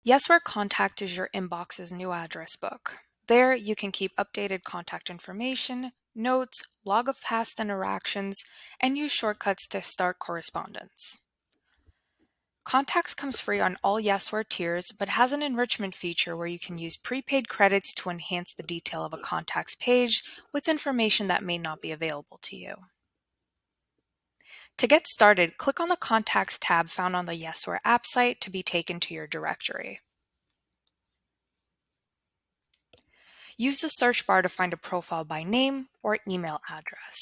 Yesware Contact is your inbox's new address book. There, you can keep updated contact information, notes, log of past interactions, and use shortcuts to start correspondence. Contacts comes free on all Yesware tiers, but has an enrichment feature where you can use prepaid credits to enhance the detail of a contact's page with information that may not be available to you. To get started, click on the Contacts tab found on the Yesware app site to be taken to your directory. Use the search bar to find a profile by name or email address.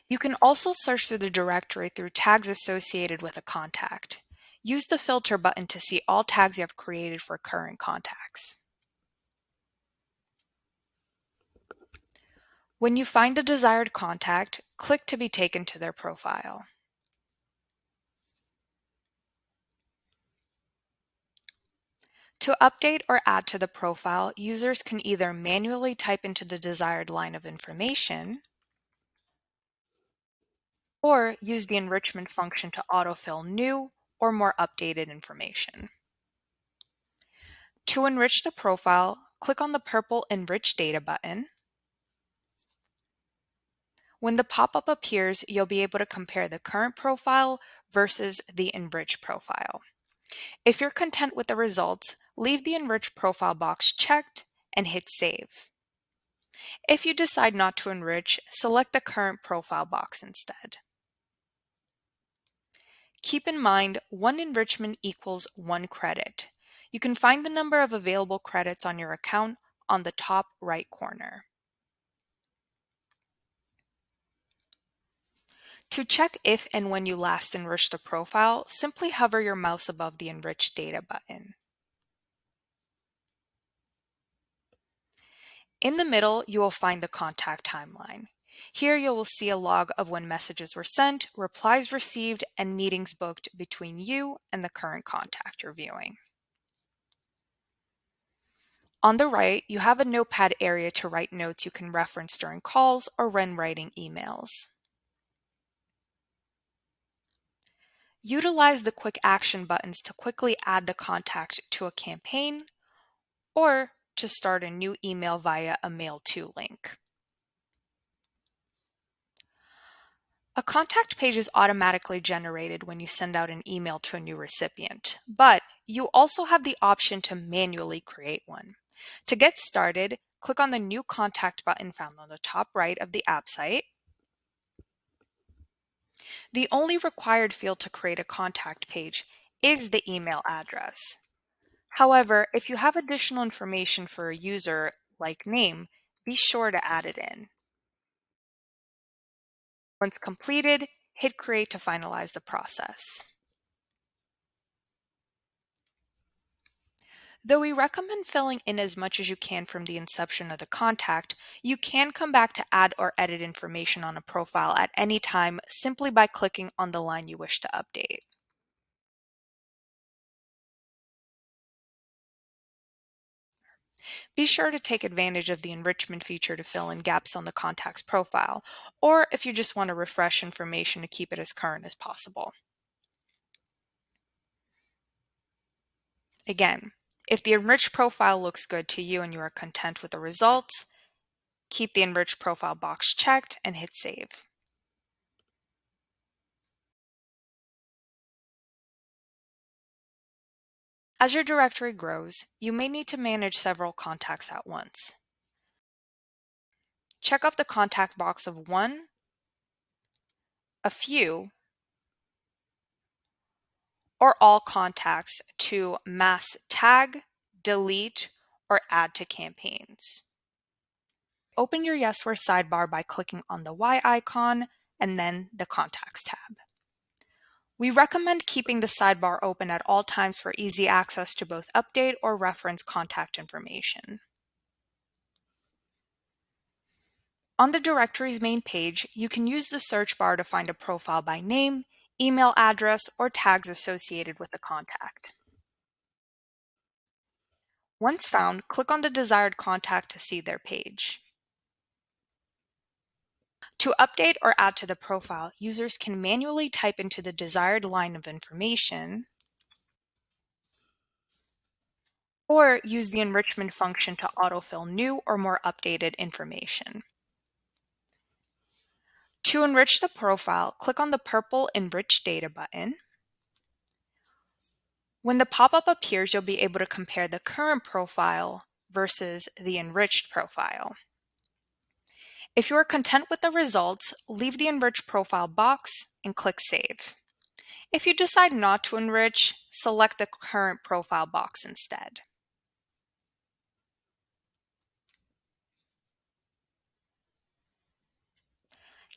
You can also search through the directory through tags associated with a contact. Use the filter button to see all tags you have created for current contacts. When you find the desired contact, click to be taken to their profile. To update or add to the profile, users can either manually type into the desired line of information or use the enrichment function to autofill new or more updated information. To enrich the profile, click on the purple Enrich Data button. When the pop-up appears, you'll be able to compare the current profile versus the enriched profile. If you're content with the results, leave the enriched profile box checked and hit Save. If you decide not to enrich, select the current profile box instead. Keep in mind, one enrichment equals one credit. You can find the number of available credits on your account on the top right corner. To check if and when you last enriched a profile, simply hover your mouse above the Enrich Data button. In the middle, you will find the contact timeline. Here you will see a log of when messages were sent, replies received, and meetings booked between you and the current contact you're viewing. On the right, you have a notepad area to write notes you can reference during calls or when writing emails. Utilize the quick action buttons to quickly add the contact to a campaign or to start a new email via a mail to link. A contact page is automatically generated when you send out an email to a new recipient, but you also have the option to manually create one. To get started, click on the New Contact button found on the top right of the app site. The only required field to create a contact page is the email address. However, if you have additional information for a user, like name, be sure to add it in. Once completed, hit Create to finalize the process. Though we recommend filling in as much as you can from the inception of the contact, you can come back to add or edit information on a profile at any time simply by clicking on the line you wish to update. Be sure to take advantage of the enrichment feature to fill in gaps on the contact's profile, or if you just want to refresh information to keep it as current as possible. Again, if the enriched profile looks good to you and you are content with the results, keep the enriched profile box checked and hit Save. As your directory grows, you may need to manage several contacts at once. Check off the contact box of one, a few, or all contacts to mass tag, delete, or add to campaigns. Open your Yesware sidebar by clicking on the Y icon and then the Contacts tab. We recommend keeping the sidebar open at all times for easy access to both update or reference contact information. On the directory's main page, you can use the search bar to find a profile by name, email address, or tags associated with the contact. Once found, click on the desired contact to see their page. To update or add to the profile, users can manually type into the desired line of information or use the enrichment function to autofill new or more updated information. To enrich the profile, click on the purple Enrich Data button. When the pop-up appears, you'll be able to compare the current profile versus the enriched profile. If you are content with the results, leave the Enrich Profile box and click Save. If you decide not to enrich, select the current profile box instead.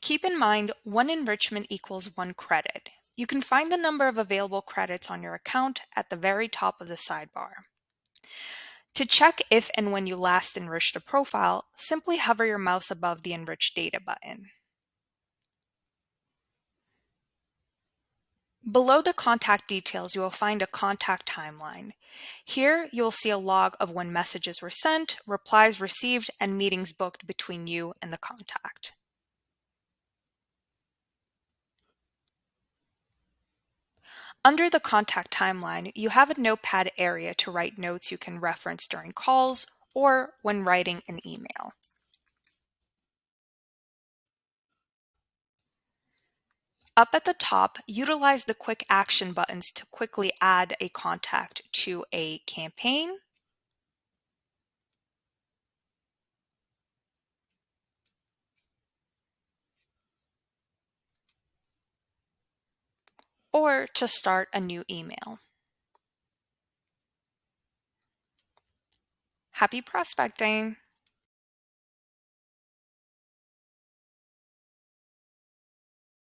Keep in mind, one enrichment equals 1 credit. You can find the number of available credits on your account at the very top of the sidebar. To check if and when you last enriched a profile, simply hover your mouse above the Enrich Data button. Below the contact details, you will find a contact timeline. Here, you will see a log of when messages were sent, replies received, and meetings booked between you and the contact. Under the contact timeline, you have a notepad area to write notes you can reference during calls or when writing an email. Up at the top, utilize the quick action buttons to quickly add a contact to a campaign or to start a new email. Happy prospecting!